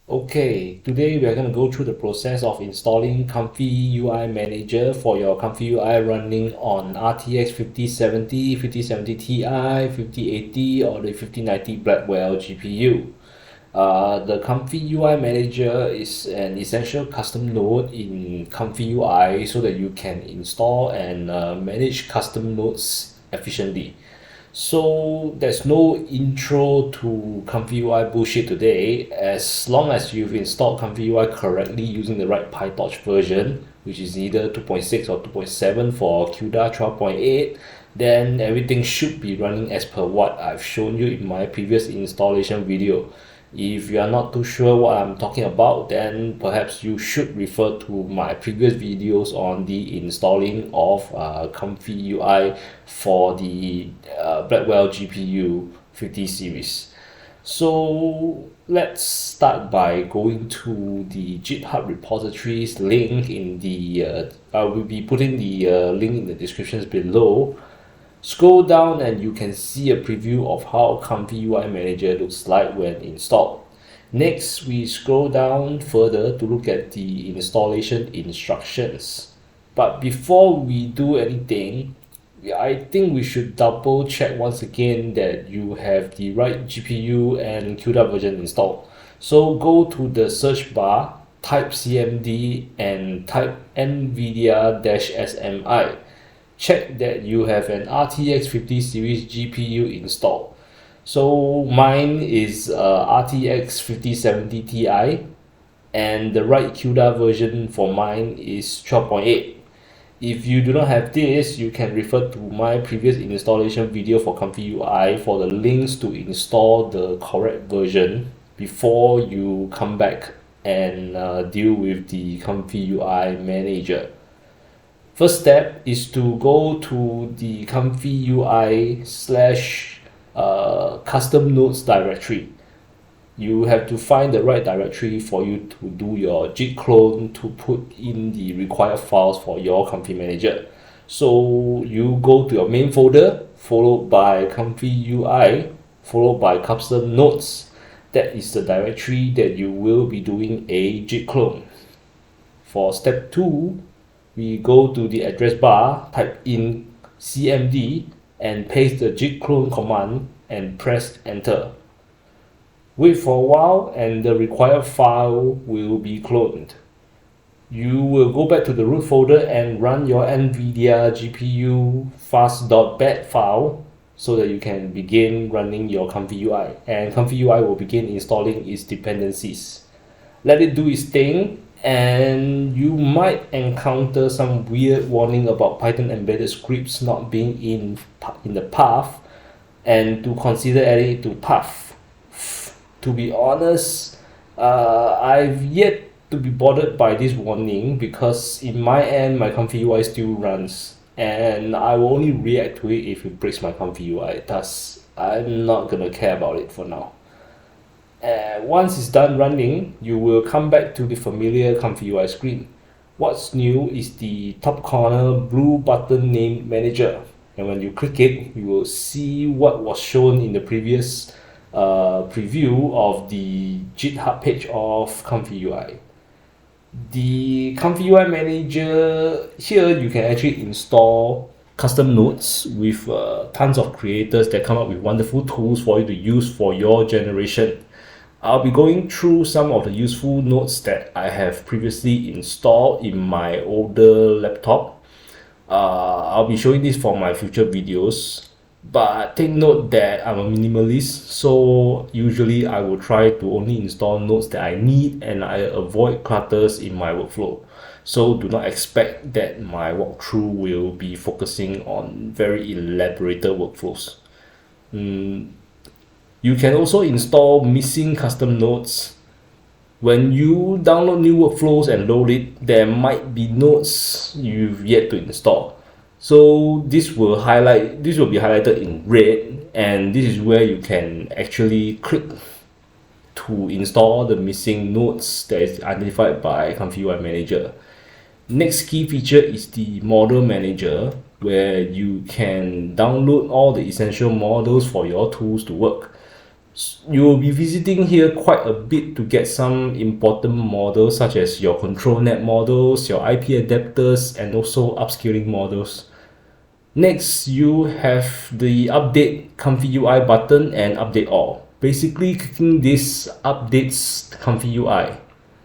Okay, today we are going to go through the process of installing Comfyui Manager for your Comfyui running on RTX 5070, 5070 Ti, 5080 or the 5090 Blackwell GPU. The Comfyui Manager is an essential custom node in Comfyui so that you can install and manage custom nodes efficiently. So there's no intro to Comfyui bullshit today. As long as you've installed Comfyui correctly using the right PyTorch version, which is either 2.6 or 2.7 for CUDA 12.8, then everything should be running as per what I've shown you in my previous installation video. If you are not too sure what I'm talking about, then perhaps you should refer to my previous videos on the installing of Comfyui for the Blackwell GPU 50 series. So let's start by going to the GitHub repositories link in the I will be putting the link in the descriptions below. Scroll down and you can see a preview of how Comfyui Manager looks like when installed. Next, we scroll down further to look at the installation instructions. But before we do anything, I think we should double check once again that you have the right GPU and CUDA version installed. So go to the search bar, type CMD and type NVIDIA-SMI. Check that you have an RTX 50 series GPU installed. So mine is RTX 5070 Ti and the right CUDA version for mine is 12.8. If you do not have this, you can refer to my previous installation video for Comfyui for the links to install the correct version before you come back and deal with the Comfyui Manager. First step is to go to the Comfyui / custom nodes directory. You have to find the right directory for you to do your git clone to put in the required files for your Comfy Manager. So you go to your main folder, followed by Comfyui, followed by custom nodes. That is the directory that you will be doing a git clone. For step 2, we go to the address bar, type in cmd and paste the git clone command and press enter. Wait for a while and the required file will be cloned. You will go back to the root folder and run your NVIDIA GPU fast.bat file so that you can begin running your Comfyui, and Comfyui will begin installing its dependencies. Let it do its thing, and you might encounter some weird warning about Python embedded scripts not being in the path, and to consider adding it to path. To be honest, I've yet to be bothered by this warning because in my end my Comfyui still runs, and I will only react to it if it breaks my Comfyui. Thus, I'm not gonna care about it for now. Once it's done running, you will come back to the familiar Comfyui screen. What's new is the top corner blue button named Manager, and when you click it, you will see what was shown in the previous preview of the GitHub page of Comfyui. The Comfyui Manager, here you can actually install custom nodes with tons of creators that come up with wonderful tools for you to use for your generation. I'll be going through some of the useful nodes that I have previously installed in my older laptop. I'll be showing this for my future videos, but take note that I'm a minimalist, so usually I will try to only install nodes that I need and I avoid clutters in my workflow. So do not expect that my walkthrough will be focusing on very elaborated workflows. You can also install missing custom nodes. When you download new workflows and load it, there might be nodes you've yet to install. So this will be highlighted in red, and this is where you can actually click to install the missing nodes that is identified by Comfyui Manager. Next key feature is the model manager, where you can download all the essential models for your tools to work. You will be visiting here quite a bit to get some important models such as your control net models, your IP adapters, and also upscaling models. Next, you have the update Comfyui button and update all. Basically, clicking this updates Comfyui.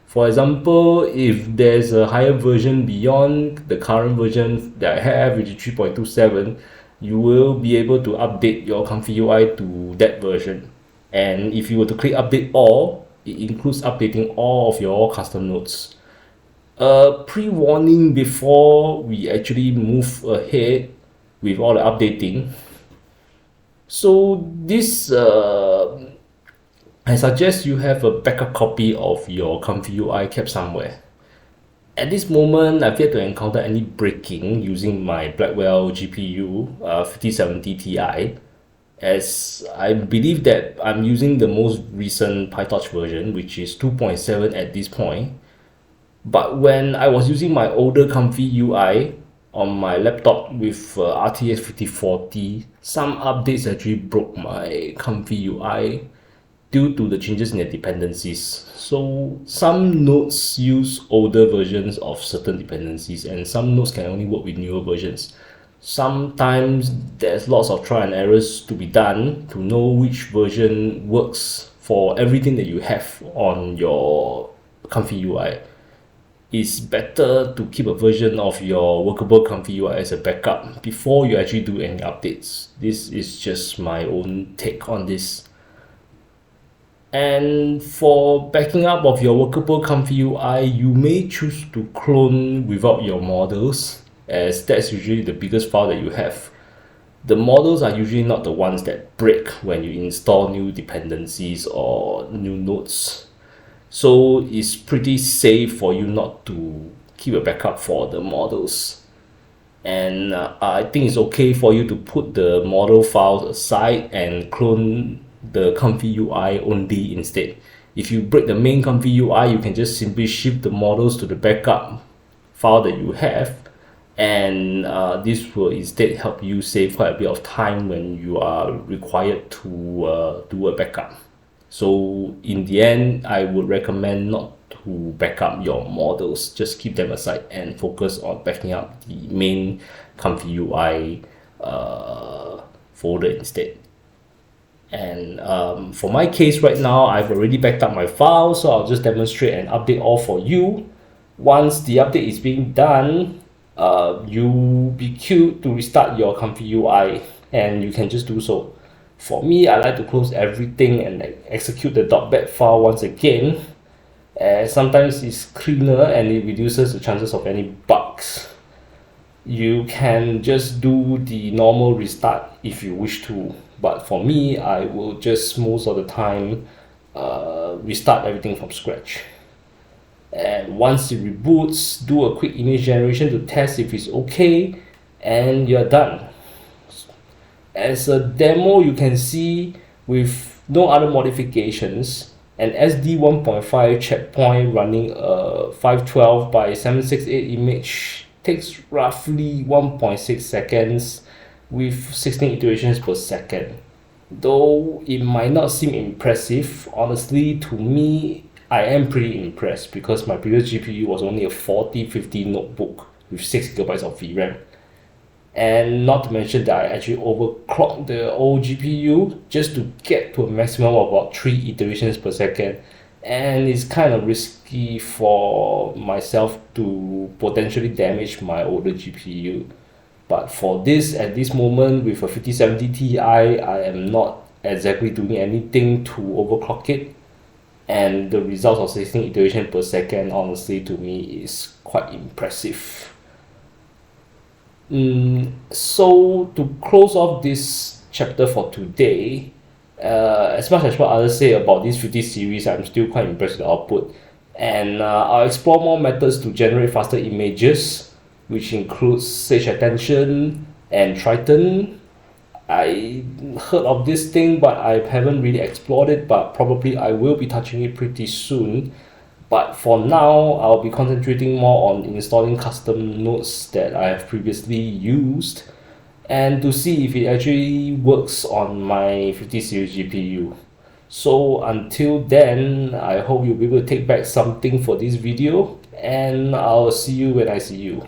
For example, if there's a higher version beyond the current version that I have, which is 3.27, you will be able to update your Comfyui to that version. And if you were to click update all, it includes updating all of your custom nodes. Pre-warning before we actually move ahead with all the updating. So this I suggest you have a backup copy of your Comfyui kept somewhere. At this moment, I've yet to encounter any breaking using my Blackwell GPU 5070 Ti, as I believe that I'm using the most recent PyTorch version, which is 2.7 at this point. But when I was using my older Comfyui on my laptop with RTX 5040, some updates actually broke my Comfyui due to the changes in the dependencies. So some nodes use older versions of certain dependencies, and some nodes can only work with newer versions. Sometimes there's lots of trial and errors to be done to know which version works for everything that you have on your Comfyui. It's better to keep a version of your workable Comfyui as a backup before you actually do any updates. This is just my own take on this. And for backing up of your workable Comfyui, you may choose to clone without your models, as that's usually the biggest file that you have. The models are usually not the ones that break when you install new dependencies or new nodes. So it's pretty safe for you not to keep a backup for the models. And I think it's okay for you to put the model files aside and clone the Comfyui only instead. If you break the main Comfyui, you can just simply shift the models to the backup file that you have, and this will instead help you save quite a bit of time when you are required to do a backup. So in the end, I would recommend not to back up your models. Just keep them aside and focus on backing up the main Comfyui folder instead. And for my case right now, I've already backed up my file, so I'll just demonstrate and update all for you. Once the update is being done, you'll be queued to restart your Comfyui, and you can just do so. For me, I like to close everything and execute the .bat file once again, as sometimes it's cleaner and it reduces the chances of any bugs. You can just do the normal restart if you wish to, but for me, I will just most of the time restart everything from scratch. And once it reboots, do a quick image generation to test if it's okay, and you're done. As a demo, you can see with no other modifications, an SD 1.5 checkpoint running a 512 by 768 image takes roughly 1.6 seconds with 16 iterations per second. Though it might not seem impressive, honestly, to me, I am pretty impressed because my previous GPU was only a 4050 notebook with 6GB of VRAM. And not to mention that I actually overclocked the old GPU just to get to a maximum of about 3 iterations per second. And it's kind of risky for myself to potentially damage my older GPU. But for this, at this moment with a 5070 Ti, I am not exactly doing anything to overclock it. And the results of 16 iterations per second, honestly, to me is quite impressive. So to close off this chapter for today, as much as what others say about this 50 series, I'm still quite impressed with the output. And I'll explore more methods to generate faster images, which includes Sage Attention and Triton. I heard of this thing, but I haven't really explored it, but probably I will be touching it pretty soon. But for now, I'll be concentrating more on installing custom nodes that I have previously used and to see if it actually works on my 50 series GPU. So until then, I hope you'll be able to take back something for this video, and I'll see you when I see you.